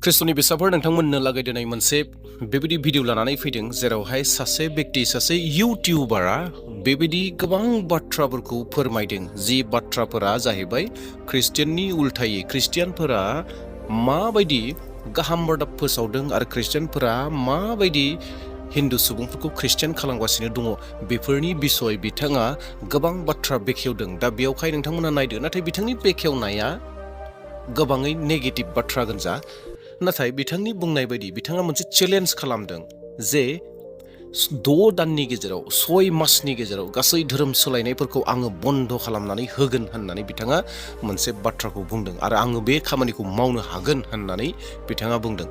ख्रिस्ट'नि बिसाफोर नोंथांमोननो लागै दिनै मोनसे बेबायदि भिडिअ लानानै फैदों जेरावहाय सासे बेक्ति सासे इउटिउबारा बेबायदि गोबां बाथ्राफोरखौ फोरमायदों जि बाथ्राफोरा जाहैबाय ख्रिस्टियाननि उल्थायै ख्रिस्टियानफोरा माबायदि गाहाम रादाब फोसावदों आरो ख्रिस्टियानफोरा माबायदि हिन्दु सुबुंफोरखौ ख्रिस्टियान खालामगासिनो दङ बेफोरनि बिसय बिथाङा गोबां बाथ्रा बेखेवदों। दा बेयावहाय नोंथांमोना नायदो, नाथाय बिथांनि बेखेवनाया गोबाङै नेगेटिभ बाथ्रा गोनजा। नाथाय बिथांनि बुंनाय बायदि बिथाङा मोनसे चेलेन्ज खालामदों जे 6 दाननि गेजेराव 6 मासनि गेजेराव गासै धोरोम सोलायनायफोरखौ आङो बन्द खालामनानै होगोन होननानै बिथाङा मोनसे बाथ्राखौ बुंदों आरो आङो बे खामानिखौ मावनो हागोन होननानै बिथाङा बुंदों।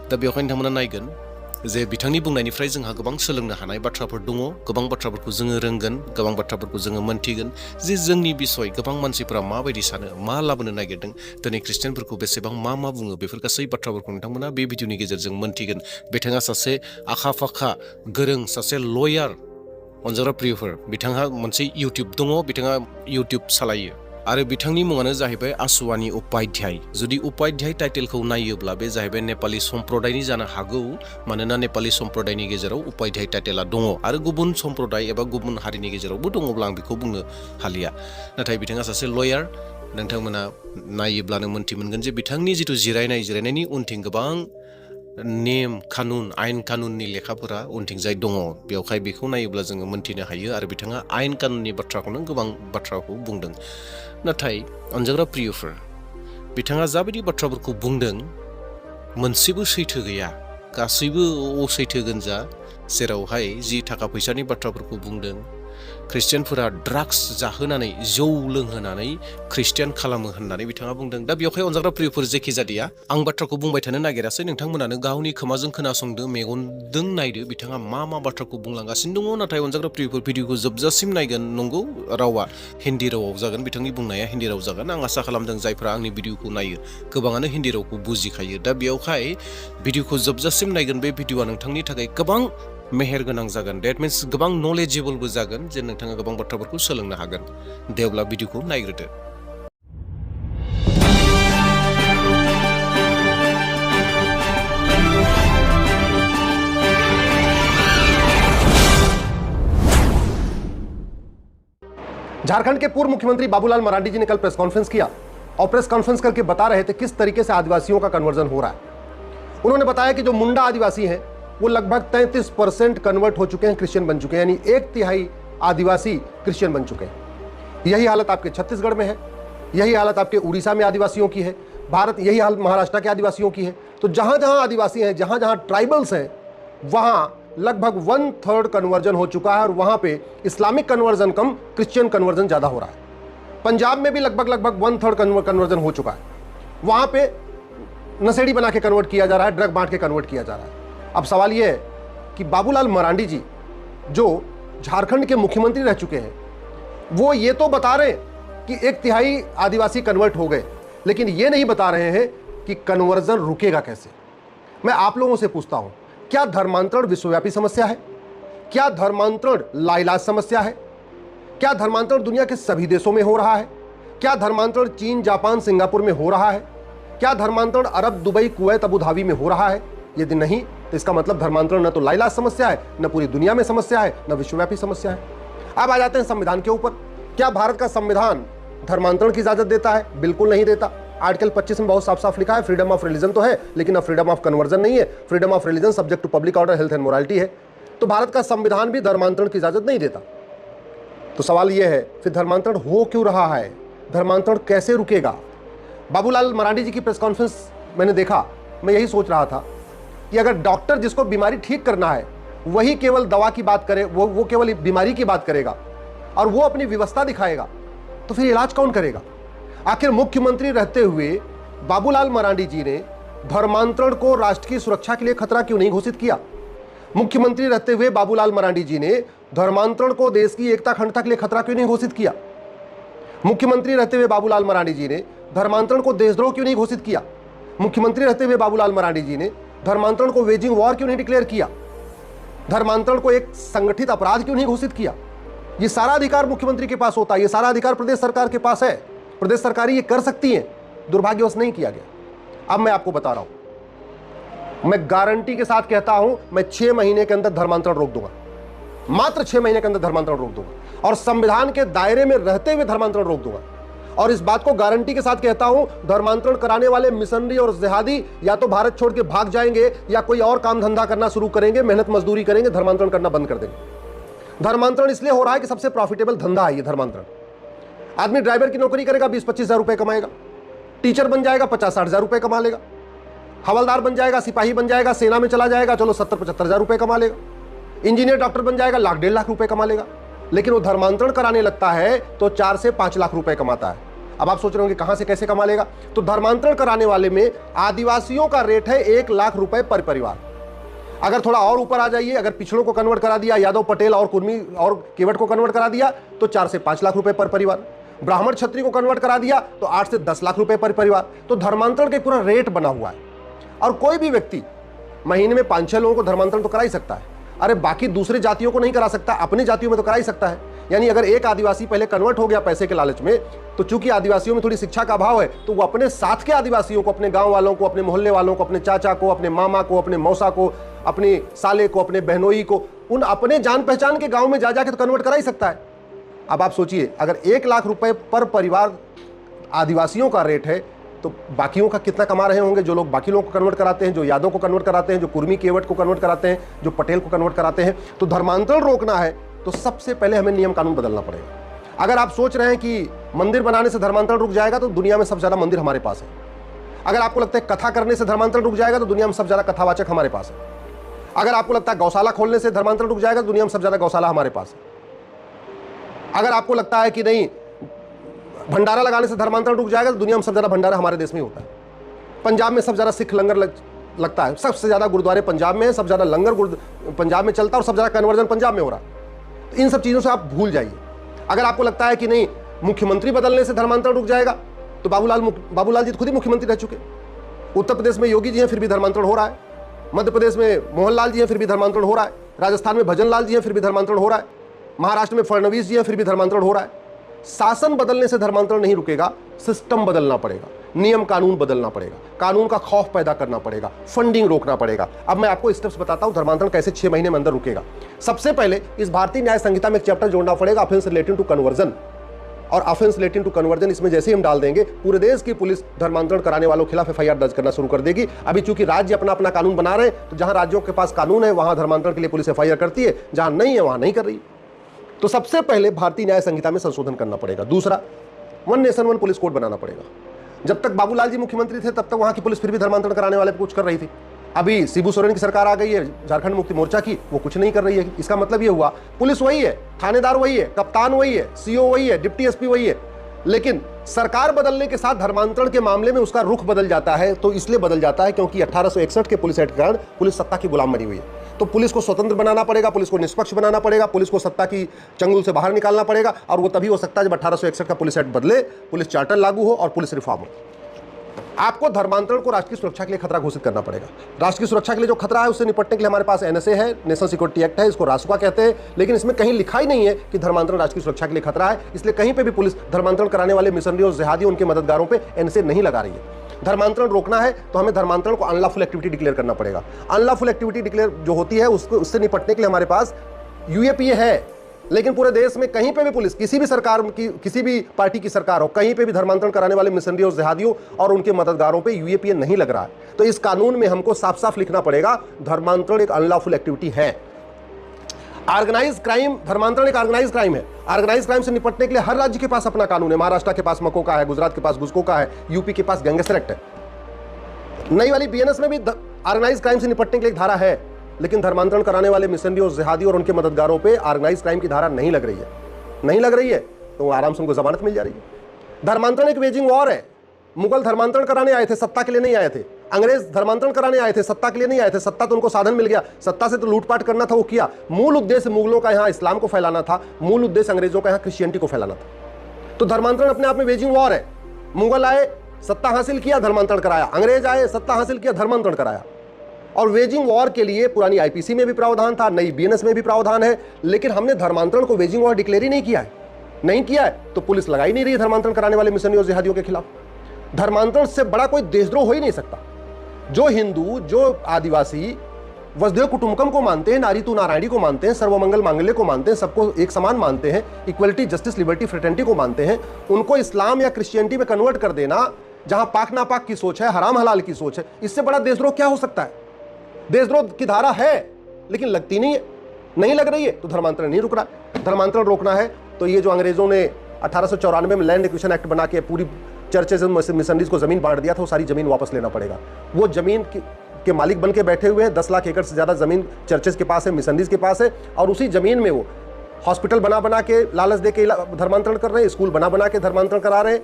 दा बेवहाय नोंथांमोना नायगोन जे बिथांनि बुंनायनिफ्राय जोंहा गोबां सोलोंनो हानाय बाथ्राफोर दङ, गोबां बाथ्राफोरखौ जोङो रोंगोन, गोबां बाथ्राफोरखौ जोङो मोनथिगोन जे जोंनि बिसय गोबां मानसिफोरा माबायदि सानो, मा लाबोनो नागिरदों, दिनै ख्रिस्टियानफोरखौ बेसेबां मा बुङो, बेफोर गासै बाथ्राफोरखौ नोंथांमोना बे भिडिअनि गेजेरजों मोनथिगोन। बिथाङा सासे आखा फाखा गोरों सासे लयार। अनजाग्रा प्रियफोर, बिथांहा मोनसे इउटिउब दङ, बिथाङा इउटिउब सालायो आरो बिथांनि मुङानो जाहैबाय आसवानी उपाध्याय। जुदि उपाध्याय टाइटेलखौ नायोब्ला बे जाहैबाय नेपालि सम्प्रदायनि जानो हागौ, मानोना नेपालि सम्प्रदायनि गेजेराव उपाध्याय टाइटेला दङ आरो गुबुन सम्प्रदाय एबा गुबुन हारिनि गेजेरावबो दङब्ला आं बेखौ बुंनो हालिया। नाथाय बिथाङा सासे लयार। नोंथांमोना नायोब्लानो मोनथि मोनगोन जे बिथांनि जिथु जिरायनायनि उनथिं गोबां नेम कानुन आयेन कानुननि लेखाफोरा उनथिंजाय दङ। बेवहाय बेखौ नायोब्ला जोङो मोनथिनो हायो आरो बिथाङा आयेन कानुननि बाथ्राखौनो गोबां बाथ्राखौ बुंदों। नाथाय अनजाग्रा प्रियफोर, बिथाङा जाबायदि बाथ्राफोरखौ बुंदों मोनसेबो सैथो गैया, गासैबो असैथो गोनजा। जेरावहाय जि थाखा फैसानि बाथ्राफोरखौ बुंदों, ख्रिस्टियानफोरा ड्राग्स जाहोनानै जौ लोंहोनानै ख्रिस्टियान खालामो होननानै बिथाङा बुंदों। दा बेवहाय अनजाग्रा प्रियफोर जेखि जादिया, आं बाथ्राखौ बुंबाय थानो नागिरासै, नोंथांमोनानो गावनि खोमाजों खोनासंदो, मेगनजों नायदो बिथाङा मा बाथ्राखौ बुंलांगासिनो दङ। नाथाय अनजाग्रा प्रियफोर, भिडिअखौ जोबजासिम नायगोन। नंगौ, रावा हिन्दी रावाव जागोन, बिथांनि बुंनाया हिन्दी राव जागोन। आं आसा खालामदों जायफ्रा आंनि भिडिअखौ नायो गोबाङानो हिन्दी रावखौ बुजिखायो। दा बेयावहाय भिडिअखौ जोबजासिम नायगोन। बे भिडिअआ नोंथांनि थाखाय गोबां मेहेर गोनां जागोन। डेट मिन्स गोबां नलेजेबोलबो जागोन, जे नोंथाङा गोबां बाथ्राफोरखौ सोलोंनो हागोन। दे अब्ला भिडिअखौ नायग्रोदो। झारखंड के पूर्व मुख्यमंत्री बाबूलाल मरांडी जी ने कल प्रेस कॉन्फ्रेंस किया और प्रेस कॉन्फ्रेंस करके बता रहे थे किस तरीके से आदिवासियों का कन्वर्जन हो रहा है। उन्होंने बताया कि जो मुंडा आदिवासी हैं वो लगभग 33% कन्वर्ट हो चुके हैं, क्रिश्चियन बन चुके हैं, यानी 1/3 आदिवासी क्रिश्चियन बन चुके हैं। यही हालत आपके छत्तीसगढ़ में है, यही हालत आपके उड़ीसा में आदिवासियों की है, यही हाल महाराष्ट्र के आदिवासियों की है। तो जहां जहां आदिवासी हैं, जहां जहां ट्राइबल्स हैं, वहां लगभग 1/3 कन्वर्जन हो चुका है और वहां पे इस्लामिक कन्वर्जन कम, क्रिश्चियन कन्वर्जन ज्यादा हो रहा है। पंजाब में भी लगभग 1/3 कन्वर्जन हो चुका है। वहां पे नशेड़ी बना के कन्वर्ट किया जा रहा है, ड्रग बांट के कन्वर्ट किया जा रहा है। अब सवाल यह है कि बाबूलाल मरांडी जी जो झारखंड के मुख्यमंत्री रह चुके हैं, वो ये तो बता रहे हैं कि 1/3 आदिवासी कन्वर्ट हो गए, लेकिन ये नहीं बता रहे हैं कि कन्वर्जन रुकेगा कैसे। मैं आप लोगों से पूछता हूं, क्या धर्मांतरण विश्वव्यापी समस्या है? क्या धर्मांतरण लाइलाज समस्या है? क्या धर्मांतरण दुनिया के सभी देशों में हो रहा है? क्या धर्मांतरण चीन, जापान, सिंगापुर में हो रहा है? क्या धर्मांतरण अरब, दुबई, कुवैत, अबू धाबी में हो रहा है? यदि नहीं, तो इसका मतलब धर्मांतरण न तो लाइलाज समस्या है, न पूरी दुनिया में समस्या है, न विश्वव्यापी समस्या है। अब आ जाते हैं संविधान के ऊपर। क्या भारत का संविधान धर्मांतरण की इजाजत देता है? बिल्कुल नहीं देता। आर्टिकल 25 में बहुत साफ साफ लिखा है फ्रीडम ऑफ रिलीजन तो है, लेकिन अब फ्रीडम ऑफ कन्वर्जन नहीं है। Freedom of religion subject to public order, health and morality है। तो भारत का संविधान भी धर्मांतरण की इजाजत नहीं देता। तो सवाल यह है, फिर धर्मांतरण हो क्यों रहा है? धर्मांतरण कैसे रुकेगा? बाबूलाल मरांडी जी की प्रेस कॉन्फ्रेंस मैंने देखा, मैं यही सोच रहा था कि अगर डॉक्टर जिसको बीमारी ठीक करना है वही केवल दवा की बात करे, वो केवल बीमारी की बात करेगा और वो अपनी व्यवस्था दिखाएगा, तो फिर इलाज कौन करेगा? आखिर मुख्यमंत्री रहते हुए बाबूलाल मरांडी जी ने धर्मांतरण को राष्ट्र की सुरक्षा के लिए खतरा क्यों नहीं घोषित किया? मुख्यमंत्री रहते हुए बाबूलाल मरांडी जी ने धर्मांतरण को देश की एकता अखंडता के लिए खतरा क्यों नहीं घोषित किया? मुख्यमंत्री रहते हुए बाबूलाल मरांडी जी ने धर्मांतरण को देशद्रोह क्यों नहीं घोषित किया? मुख्यमंत्री रहते हुए बाबूलाल मरांडी जी ने धर्मांतरण को वेजिंग वॉर क्यों नहीं डिक्लेयर किया? धर्मांतरण को एक संगठित अपराध क्यों नहीं घोषित किया? ये सारा अधिकार मुख्यमंत्री के पास होता है, ये सारा अधिकार प्रदेश सरकार के पास है। प्रदेश सरकार ये कर सकती है, दुर्भाग्यवश नहीं किया गया। अब मैं आपको बता रहा हूं, मैं गारंटी के साथ कहता हूं, मैं 6 महीने के अंदर धर्मांतरण रोक दूंगा, मात्र 6 महीने के अंदर धर्मांतरण रोक दूंगा, और संविधान के दायरे में रहते हुए धर्मांतरण रोक दूंगा। और इस बात को गारंटी के साथ कहता हूं, धर्मांतरण कराने वाले मिशनरी और जिहादी या तो भारत छोड़ के भाग जाएंगे या कोई और काम धंधा करना शुरू करेंगे, मेहनत मजदूरी करेंगे, धर्मांतरण करना बंद कर देंगे। धर्मांतरण इसलिए हो रहा है कि सबसे प्रॉफिटेबल धंधा है ये धर्मांतरण। आदमी ड्राइवर की नौकरी करेगा, 20-25 हजार रुपए कमाएगा, टीचर बन जाएगा, 50-60 हजार रुपए कमा लेगा, हवलदार बन जाएगा, सिपाही बन जाएगा, सेना में चला जाएगा, चलो 70-75 हजार रुपए कमा लेगा, इंजीनियर डॉक्टर बन जाएगा, 1-1.5 लाख रुपए कमा लेगा। लेकिन वो धर्मांतरण कराने लगता है तो 4 से 5 लाख रुपए कमाता है। अब आप सोच रहे होंगे कहां से कैसे कमा लेगा? तो धर्मांतरण कराने वाले में आदिवासियों का रेट है 1 लाख रुपए पर परिवार। अगर थोड़ा और ऊपर आ जाइए, अगर पिछड़ों को कन्वर्ट करा दिया, यादव पटेल और कुर्मी और केवट को कन्वर्ट करा दिया तो 4 से 5 लाख रुपए पर परिवार। ब्राह्मण क्षत्रिय को कन्वर्ट करा दिया तो 8 से 10 लाख रुपए पर परिवार। तो धर्मांतरण का पूरा रेट बना हुआ है। और कोई भी व्यक्ति महीने में 5-6 लोगों को धर्मांतरण तो करा ही सकता है। अरे बाकी दूसरे जातियों को नहीं करा सकता, अपनी जातियों में तो करा ही सकता है। यानी अगर एक आदिवासी पहले कन्वर्ट हो गया पैसे के लालच में, तो चूंकि आदिवासियों में थोड़ी शिक्षा का अभाव है, तो वो अपने साथ के आदिवासियों को, अपने गांव वालों को, अपने मोहल्ले वालों को, अपने चाचा को, अपने मामा को, अपने मौसा को, अपने साले को, अपने बहनोई को, उन अपने जान पहचान के गांव में जा जाके तो कन्वर्ट करा ही सकता है। अब आप सोचिए, अगर 1 लाख रुपए पर परिवार आदिवासियों का रेट है तो बाकियों का कितना कमा रहे होंगे? जो लोग बाकी लोगों को कन्वर्ट कराते हैं, जो यादव को कन्वर्ट कराते हैं, जो कुर्मी केवट को कन्वर्ट कराते हैं, जो पटेल को कन्वर्ट कराते हैं। तो धर्मांतरण रोकना है तो सबसे पहले हमें नियम कानून बदलना पड़ेगा। अगर आप सोच रहे हैं कि मंदिर बनाने से धर्मांतरण रुक जाएगा, तो दुनिया में सबसे ज्यादा मंदिर हमारे पास है। अगर आपको लगता है कथा करने से धर्मांतरण रुक जाएगा, तो दुनिया में सबसे ज्यादा कथावाचक हमारे पास है। अगर आपको लगता है गौशाला खोलने से धर्मांतरण रुक जाएगा, तो दुनिया में सबसे ज्यादा गौशाला हमारे पास है। अगर आपको लगता है कि नहीं भंडारा लगाने से धर्मांतरण रुक जाएगा, तो दुनिया में सबसे ज्यादा भंडारा हमारे देश में होता है। पंजाब में सबसे ज्यादा सिख लंगर लगता है, सबसे ज्यादा गुरुद्वारे पंजाब में है, सबसे ज्यादा लंगर पंजाब में चलता है, और सबसे ज्यादा कन्वर्जन पंजाब में हो रहा है। तो इन सब चीजों से आप भूल जाइए। अगर आपको लगता है कि नहीं मुख्यमंत्री बदलने से धर्मांतरण रुक जाएगा, तो बाबूलाल जी खुद ही मुख्यमंत्री रह चुके। उत्तर प्रदेश में योगी जी हैं, फिर भी धर्मांतरण हो रहा है। मध्य प्रदेश में मोहनलाल जी हैं, फिर भी धर्मांतरण हो रहा है। राजस्थान में भजन लाल जी हैं, फिर भी धर्मांतरण हो रहा है। महाराष्ट्र में फडणवीस जी हैं, फिर भी धर्मांतरण हो रहा है। शासन बदलने से धर्मांतरण नहीं रुकेगा, सिस्टम बदलना पड़ेगा, नियम कानून बदलना पड़ेगा, कानून का खौफ पैदा करना पड़ेगा, फंडिंग रोकना पड़ेगा। अब मैं आपको स्टेप्स बताता हूं धर्मांतरण कैसे 6 महीने में अंदर रुकेगा। सबसे पहले इस भारतीय न्याय संहिता में एक चैप्टर जोड़ना पड़ेगा, ऑफेंस रिलेटिंग टू कन्वर्जन। और ऑफेंस रिलेटिंग टू कन्वर्जन इसमें जैसे ही हम डाल देंगे, पूरे देश की पुलिस धर्मांतरण कराने वालों के खिलाफ एफआईआर दर्ज करना शुरू कर देगी। अभी चूंकि राज्य अपना अपना कानून बना रहे हैं, तो जहां राज्यों के पास कानून है वहां धर्मांतरण के लिए पुलिस एफआईआर करती है, जहां नहीं है वहां नहीं कर रही। तो सबसे पहले भारतीय न्याय संहिता में संशोधन करना पड़ेगा। दूसरा, 1 नेशन 1 पुलिस कोड बनाना पड़ेगा। जब तक बाबूलाल जी मुख्यमंत्री थे, तब तक वहां की पुलिस फिर भी धर्मांतरण कराने वाले कुछ कर रही थी। अभी शिबू सोरेन की सरकार आ गई है, झारखंड मुक्ति मोर्चा की, वो कुछ नहीं कर रही है। इसका मतलब ये हुआ पुलिस वही है, थानेदार वही है, कप्तान वही है, सीओ वही है, डिप्टी एसपी वही है, लेकिन सरकार बदलने के साथ धर्मांतरण के मामले में उसका रुख बदल जाता है। तो इसलिए बदल जाता है क्योंकि 1861 के पुलिस एक्ट के कारण पुलिस सत्ता की गुलाम बनी हुई है। तो पुलिस को स्वतंत्र बनाना पड़ेगा, पुलिस को निष्पक्ष बनाना पड़ेगा, पुलिस को सत्ता की चंगुल से बाहर निकालना पड़ेगा। और वो तभी हो सकता है जब 1861 का पुलिस एक्ट बदले, पुलिस चार्टर लागू हो और पुलिस रिफॉर्म हो। आपको धर्मांतरण को राष्ट्र की सुरक्षा के लिए खतरा घोषित करना पड़ेगा। राष्ट्र की सुरक्षा के लिए जो खतरा है उससे निपटने के लिए हमारे पास एनएसए है, नेशनल सिक्योरिटी एक्ट है, इसको रासुका कहते हैं। लेकिन इसमें कहीं लिखा ही नहीं है कि धर्मांतरण राष्ट्र की सुरक्षा के लिए खतरा है। इसलिए कहीं पे भी पुलिस धर्मांतरण कराने वाले मिशनरी और जिहादी उनके मददगारों पे एनएसए नहीं लगा रही है। धर्मांतरण रोकना है तो हमें धर्मांतरण को अनलॉफुल एक्टिविटी डिक्लेयर करना पड़ेगा। अनलॉफुल एक्टिविटी डिक्लेयर जो होती है उससे निपटने के लिए हमारे पास यूएपीए है। लेकिन पूरे देश में कहीं पे भी पुलिस, किसी भी सरकार की, किसी भी पार्टी की सरकार हो, कहीं पे भी धर्मांतरण कराने वाले मिशनरी और जिहादियों और उनके मददगारों पे यूएपीए नहीं लग रहा है। तो इस कानून में हमको साफ साफ लिखना पड़ेगा धर्मांतरण एक अनलॉफुल एक्टिविटी है। ऑर्गेनाइज क्राइम, धर्मांतरण एक ऑर्गेनाइज क्राइम है। ऑर्गेनाइज क्राइम से निपटने के लिए हर राज्य के पास अपना कानून है। महाराष्ट्र के पास मको का है, गुजरात के पास घुसको का है, यूपी के पास गैंगस्टर एक्ट है। नई वाली बीएनएस में भी ऑर्गेनाइज क्राइम से निपटने के लिए एक धारा है, लेकिन धर्मांतरण कराने वाले मिशनरी और जिहादी और उनके मददगारों पे ऑर्गेनाइज क्राइम की धारा नहीं लग रही है। नहीं लग रही है तो आराम से उनको जमानत मिल जा रही है। धर्मांतरण एक वेजिंग वॉर है। मुगल धर्मांतरण कराने आए थे, सत्ता के लिए नहीं आए थे। अंग्रेज धर्मांतरण कराने आए थे, सत्ता के लिए नहीं आए थे। सत्ता तो उनको साधन मिल गया, सत्ता से तो लूटपाट करना था, वो किया। मूल उद्देश्य मुगलों का यहाँ इस्लाम को फैलाना था, मूल उद्देश्य अंग्रेजों का यहाँ क्रिश्चियनिटी को फैलाना था। तो धर्मांतरण अपने आप में वेजिंग वॉर है। मुगल आए, सत्ता हासिल किया, धर्मांतरण कराया। अंग्रेज आए, सत्ता हासिल किया, धर्मांतरण कराया। और वेजिंग वॉर के लिए पुरानी आईपीसी में भी प्रावधान था, नई बीएनएस में भी प्रावधान है, लेकिन हमने धर्मांतरण को वेजिंग वॉर डिक्लेयर ही नहीं किया है। नहीं किया है तो पुलिस लगा ही नहीं रही है धर्मांतरण कराने वाले मिशनरी और जिहादियों के खिलाफ। धर्मांतरण से बड़ा कोई देशद्रोह हो ही नहीं सकता। जो हिंदू, जो आदिवासी वसुधैव कुटुंबकम को मानते हैं, नारी तू नारायणी को मानते हैं, सर्वमंगल मांगल्य को मानते हैं, सबको एक समान मानते हैं, इक्वलिटी, जस्टिस, लिबर्टी, फ्रेटर्निटी को मानते हैं, उनको इस्लाम या क्रिश्चियनिटी में कन्वर्ट कर देना, जहां पाक नापाक की सोच है, हराम हलाल की सोच है, इससे बड़ा देशद्रोह क्या हो सकता है? देशद्रोह की धारा है लेकिन लगती नहीं है, नहीं लग रही है तो धर्मांतरण नहीं रुक रहा। धर्मांतरण रोकना है तो ये जो अंग्रेजों ने 1894 में लैंड एक्विजिशन एक्ट बना के पूरी चर्चेज मिशनरीज को जमीन बांट दिया था, वो सारी जमीन वापस लेना पड़ेगा। वो जमीन के मालिक बन के बैठे हुए हैं, 10 लाख एकड़ से ज्यादा जमीन चर्चेज के पास है, मिशनरीज के पास है, और उसी जमीन में वो हॉस्पिटल बना के लालच दे के धर्मांतरण कर रहे हैं, स्कूल बना के धर्मांतरण करा रहे हैं,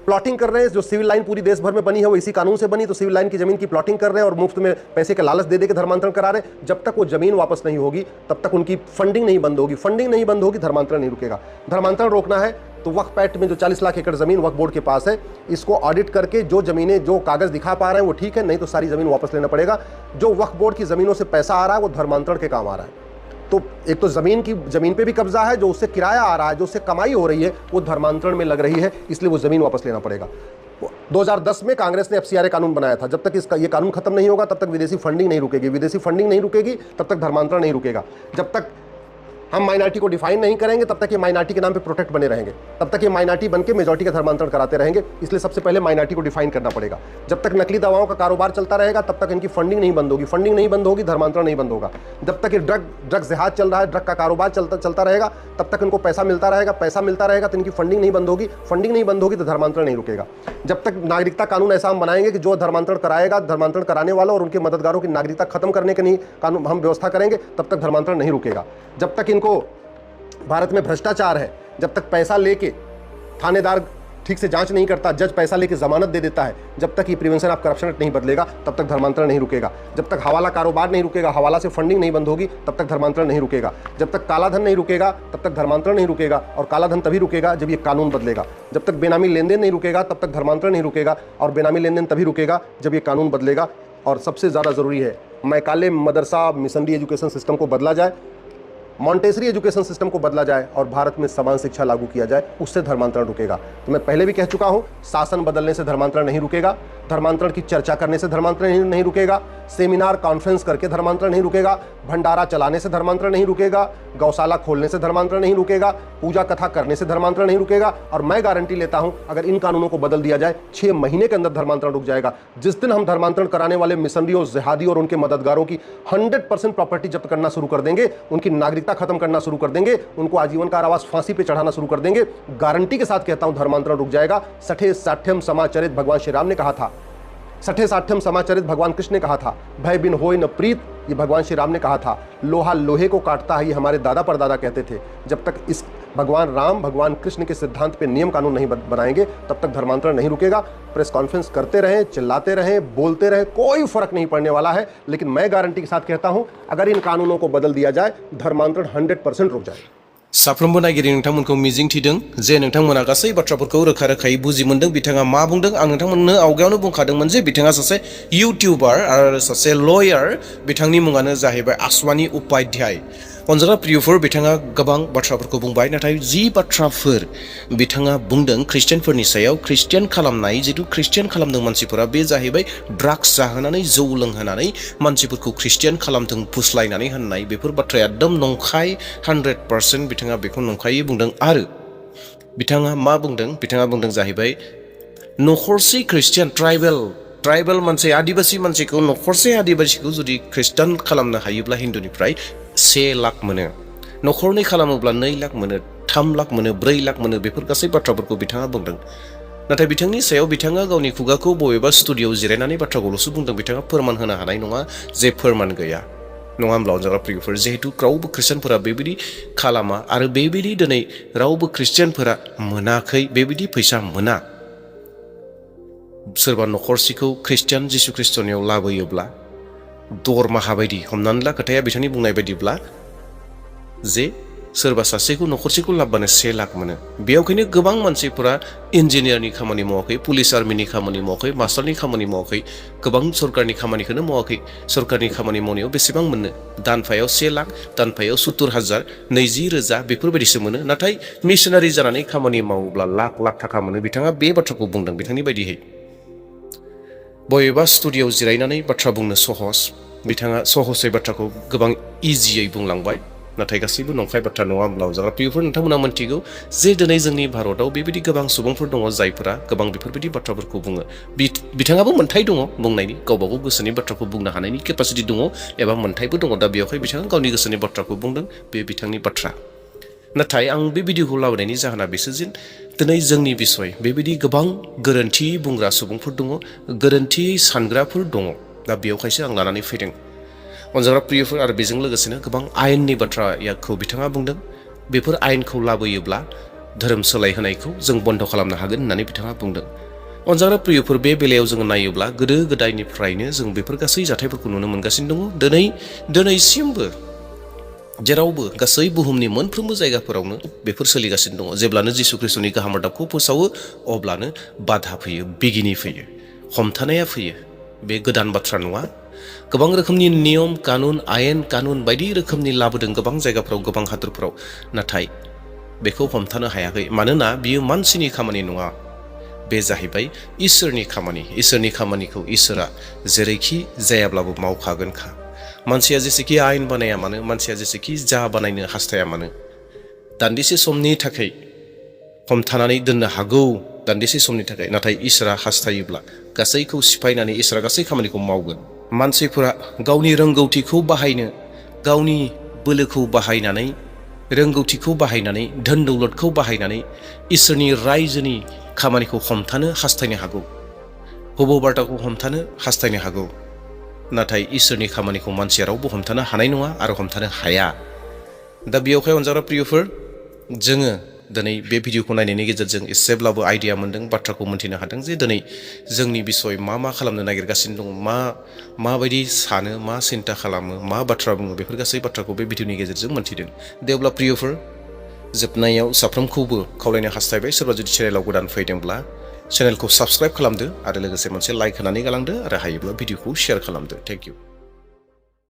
प्लॉटिंग कर रहे हैं। जो सिविल लाइन पूरी देश भर में बनी है वो इसी कानून से बनी, तो सिविल लाइन की जमीन की प्लॉटिंग कर रहे हैं और मुफ्त में पैसे का लालच दे के धर्मांतरण करा रहे हैं। जब तक वो जमीन वापस नहीं होगी तब तक उनकी फंडिंग नहीं बंद होगी, फंडिंग नहीं बंद होगी, धर्मांतरण नहीं रुकेगा। धर्मांतरण रोकना है तो वक्फ एक्ट में जो 40 लाख एकड़ जमीन वक्फ बोर्ड के पास है, इसको ऑडिट करके जो जमीनें, जो कागज दिखा पा रहे हैं वो ठीक है, नहीं तो सारी जमीन वापस लेना पड़ेगा। जो वक्फ बोर्ड की जमीनों से पैसा आ रहा है वो धर्मांतरण के काम आ रहा है। तो एक तो जमीन पे भी कब्जा है, जो उससे किराया आ रहा है, जो उससे कमाई हो रही है, वो धर्मांतरण में लग रही है, इसलिए वो जमीन वापस लेना पड़ेगा। 2010 में कांग्रेस ने FCRA कानून बनाया था। जब तक इसका ये कानून खत्म नहीं होगा तब तक विदेशी फंडिंग नहीं रुकेगी, विदेशी फंडिंग नहीं रुकेगी तब तक धर्मांतरण नहीं रुकेगा। जब तक हम माइनॉरिटी को डिफाइन नहीं करेंगे तब तक ये माइनॉरिटी के नाम पे प्रोटेक्ट बने रहेंगे, तब तक ये माइनॉरिटी बनके मेजॉरिटी का धर्मांतरण कराते रहेंगे। इसलिए सबसे पहले माइनॉरिटी को डिफाइन करना पड़ेगा। जब तक नकली दवाओं का कारोबार चलता रहेगा तब तक इनकी फंडिंग नहीं बंद होगी, फंडिंग नहीं बंद होगी, धर्मांतरण नहीं बंद होगा। जब तक ये ड्रग्स जिहाद चल रहा है, ड्रग का कारोबार चलता रहेगा, तब तक इनको पैसा मिलता रहेगा तो इनकी फंडिंग नहीं बंद होगी, फंडिंग नहीं बंद होगी तो धर्मांतरण नहीं रुकेगा। जब तक नागरिकता कानून ऐसा हम बनाएंगे कि जो धर्मांतरण कराएगा, धर्मांतरण कराने वाला और उनके मददगारों की नागरिकता खत्म करने के नहीं कानून हम व्यवस्था करेंगे, तब तक धर्मांतरण नहीं रुकेगा। जब तक इनको भारत में भ्रष्टाचार है, जब तक पैसा लेके थानेदार ठीक से जांच नहीं करता, जज पैसा लेके जमानत दे देता है, जब तक ये प्रिवेंशन ऑफ करप्शन एक्ट नहीं बदलेगा तब तक धर्मांतरण नहीं रुकेगा। जब तक हवाला कारोबार नहीं रुकेगा, हवाला से फंडिंग नहीं बंद होगी, तब तक धर्मांतरण नहीं रुकेगा। जब तक काला धन नहीं रुकेगा तब तक धर्मांतरण नहीं रुकेगा, और काला धन तभी रुकेगा जब ये कानून बदलेगा। जब तक बेनामी लेन देन नहीं रुकेगा तब तक धर्मांतरण नहीं रुकेगा, और बेनामी लेन देन तभी रुकेगा जब ये कानून बदलेगा। और सबसे ज़्यादा ज़रूरी है मैकाले मदरसा मिशनरी एजुकेशन सिस्टम को बदला जाए, मॉन्टेसरी एजुकेशन सिस्टम को बदला जाए और भारत में समान शिक्षा लागू किया जाए, उससे धर्मांतरण रुकेगा। तो मैं पहले भी कह चुका हूं, शासन बदलने से धर्मांतरण नहीं रुकेगा, धर्मांतरण की चर्चा करने से धर्मांतरण नहीं रुकेगा, सेमिनार कॉन्फ्रेंस करके धर्मांतरण नहीं रुकेगा, भंडारा चलाने से धर्मांतरण नहीं रुकेगा, गौशाला खोलने से धर्मांतरण नहीं रुकेगा, पूजा कथा करने से धर्मांतरण नहीं रुकेगा। और मैं गारंटी लेता हूं अगर इन कानूनों को बदल दिया जाए 6 महीने के अंदर धर्मांतरण रुक जाएगा। जिस दिन हम धर्मांतरण कराने वाले मिशनरियों, जिहादी और उनके मददगारों की 100% प्रॉपर्टी जब्त करना शुरू कर देंगे, उनकी नागरिकता खत्म करना शुरू कर देंगे, उनको आजीवन कारावास फांसी पे चढ़ाना शुरू कर देंगे, गारंटी के साथ कहता हूं धर्मांतरण रुक जाएगा। सठे साठ्यम समाचरित भगवान श्री राम ने कहा था, सठे साठ्यम समाचरित भगवान कृष्ण ने कहा था, भय बिन होय न प्रीत, ये भगवान श्री राम ने कहा था, लोहा लोहे को काटता है, ये हमारे दादा परदादा कहते थे। जब तक इस भगवान राम, भगवान कृष्ण के सिद्धांत पे नियम कानून नहीं बनाएंगे तब तक धर्मांतरण नहीं रुकेगा। प्रेस कॉन्फ्रेंस करते रहें, चिल्लाते रहें, बोलते रहें, कोई फर्क नहीं पड़ने वाला है। लेकिन मैं गारंटी के साथ कहता हूं अगर इन कानूनों को बदल दिया जाए धर्मांतरण 100% रुक जाए। साफ्रोमबो नागिरि नोंथांमोनखौ मिजिं थिदों जे नोंथांमोना गासै बाथ्राफोरखौ रोखा रोखायै बुजि मोनदों। बिथाङा मा बुंदों आं नोंथांमोननो आवगायावनो बुंखादोंमोन जे बिथाङा सासे इउटिउबार आरो सासे लयार। बिथांनि मुङानो जाहैबाय आसवानी उपाध्याय। अनजाग्रा प्रियफोर, बिथाङा गोबां बाथ्राफोरखौ बुंबाय, नाथाय जि बाथ्राफोर बिथाङा बुंदों ख्रिस्टियानफोरनि सायाव, ख्रिस्टियान खालामनाय, जिथु ख्रिस्टियान खालामदों मानसिफोरा, बे जाहैबाय ड्राग्स जाहोनानै, जौ लोंहोनानै मानसिफोरखौ ख्रिस्टियान खालामथों फुस्लायनानै होननाय, बेफोर बाथ्राया एकदम नंखाय। 100% बिथाङा बेखौ नंखायै बुंदों। आरो बिथाङा मा बुंदों? बिथाङा बुंदों जाहैबाय नखरसे ख्रिस्टियान ट्राइबेल मानसि, आदिबासि मानसिखौ, नखरसे आदिबासिखौ जुदि ख्रिस्टान खालामनो हायोब्ला हिन्दुनिफ्राय 1 लाख मोनो, नखरनै खालामोब्ला 2 lakh mono, 3 lakh mono, 4 lakh mono. Before गासै बाथ्राफोरखौ बिथाङा बुंदों। नाथाय बिथांनि सायाव बिथाङा गावनि खुगाखौ बबेबा स्टुडिअ'आव जिरायनानै बाथ्राखौल'सो बुंदों। बिथाङा फोरमान होनो हानाय नङा, जे फोरमान गैया। नङा होमब्ला अनजाग्रा प्रियफोर? जिहेतु रावबो ख्रिस्टियानफोरा बेबायदि खालामा आरो बेबायदि दिनै रावबो ख्रिस्टियानफोरा मोनाखै, बेबायदि फैसा मोना। सोरबा नखरसेखौ ख्रिस्टियान जिसु ख्रिस्टनियाव लाबोयोब्ला दरमाहा बायदि, हमनानै ला खोथाया बिथांनि बुंनाय बायदिब्ला जे सोरबा सासेखौ, नखरसेखौ लाबोबानो 1 लाख मोनो। बेयावखायनो गोबां मानसिफोरा इन्जिनियारनि खामानि मावाखै, पुलिस आर्मिनि खामानि मावाखै, मास्टारनि खामानि मावाखै, गोबां सरकारनि खामानिखौनो मावाखै। सरकारनि खामानि मावनायाव बेसेबां मोनो? दानफायाव 1 लाख, दानफायाव 70,000, 20,000 बेफोरबायदिसो मोनो। नाथाय मिशनारि जानानै खामानि मावोब्ला लाख लाख थाखा मोनो। बिथाङा बे बाथ्राखौ बुंदों बिथांनि बायदियै। बबेबा स्टुडिय'आव जिरायनानै बाथ्रा बुंनो सहस बिथाङा सहसै बाथ्राखौ गोबां इजियै बुंलांबाय नाथाय गासैबो नंखाय बाथ्रा नङा होमब्ला जाग्रा प्रियफोर नोंथांमोना मोनथिगौ जे दिनै जोंनि भारताव बेबायदि गोबां सुबुंफोर दङ जायफोरा गोबां बेफोरबायदि बाथ्राफोरखौ बुङो बिथाङाबो मोन्थाय दङ बुंनायनि गावबागाव गोसोनि बाथ्राखौ बुंनो हानायनि केपासिटि दङ एबा मोन्थायबो दङ दा बेवहाय बिथाङा गावनि गोसोनि बाथ्राखौ बुंदों बे बिथांनि बाथ्रा नाथाय आं बे भिडिअखौ लाबोनायनि जाहोना बेसो जे दिनै जोंनि बिसय बेबायदि गोबां गोरोन्थि बुंग्रा सुबुंफोर दङ गोरोन्थियै सानग्राफोर दङ दा बेवहायसो आं लानानै फैदों अनजाग्रा प्रियफोर आरो बेजों लोगोसेनो गोबां आयेननि बाथ्राखौ बिथाङा बुंदों बेफोर आयेनखौ लाबोयोब्ला धोरोम सोलायहोनायखौ जों बन्द खालामनो हागोन होननानै बिथाङा बुंदों अनजाग्रा प्रियफोर बे बेलायाव जोङो नायोब्ला गोदो गोदायनिफ्रायनो जों बेफोर गासै जाथायफोरखौ नुनो मोनगासिनो दङ दिनैसिमबो जेरावबो गासै बुहुमनि मोनफ्रोमबो जायगाफोरावनो बेफोर सोलिगासिनो दङ जेब्लानो जिसु ख्रिस्टनि गाहाम रादाबखौ फोसावो अब्लानो बाधा फैयो बिगिनि फैयो हमथानाया फैयो बे गोदान बाथ्रा नङा गोबां रोखोमनि नियम कानुन आयेन कानुन बायदि रोखोमनि लाबोदों गोबां जायगाफोराव गोबां हादरफोराव नाथाय बेखौ हमथानो हायाखै मानोना बियो मानसिनि खामानि नङा बे जाहैबाय इसोरनि खामानिखौ इसोरा जेरैखि जायाब्लाबो मावखागोनखा मानसिया जेसेखि आयेन बानाया मानो मानसिया जेसेखि जा बानायनो हास्थाया मानो दान्दिसे समनि थाखाय हमथानानै दोननो हागौ दान्दिसे समनि थाखाय नाथाय इसोरा हास्थायोब्ला गासैखौ सिफायनानै इसोरा गासै खामानिखौ मावगोन मानसिफोरा गावनि रोंगौथिखौ बाहायनो गावनि बोलोखौ बाहायनानै रोंगौथिखौ बाहायनानै धोन दौलतखौ बाहायनानै इसोरनि रायजोनि खामानिखौ हमथानो हास्थायनो हागौ हब'बार्ताखौ हमथानो हास्थायनो हागौ नाथाय इसोरनि खामानिखौ मानसिया रावबो हमथानो हानाय नङा आरो हमथानो हाया दा बेयावहाय अनजाग्रा प्रियफोर जोङो दिनै बे भिडिअखौ नायनायनि गेजेरजों एसेब्लाबो आइडिया मोन्दों बाथ्राखौ मोन्थिनो हादों जे दिनै जोंनि बिसय मा खालामनो नागिरगासिनो दङ माबायदि सानो मा सिन्ता खालामो मा बाथ्रा बुङो बेफोर गासै बाथ्राखौ बे भिडिअनि गेजेरजों मोन्थिदों दे अब्ला प्रियफोर जोबनायाव साफ्रोमखौबो खावलायनो हास्थायबाय सोरबा जुदि चेनेलाव गोदान फैदोंब्ला चेनेलखौ साबस्क्राइब खालामदो आरो लोगोसे मोनसे लाइक होनानै गालांदो आरो हायोब्ला भिडिअखौ शेयार खालामदो थेंक इउ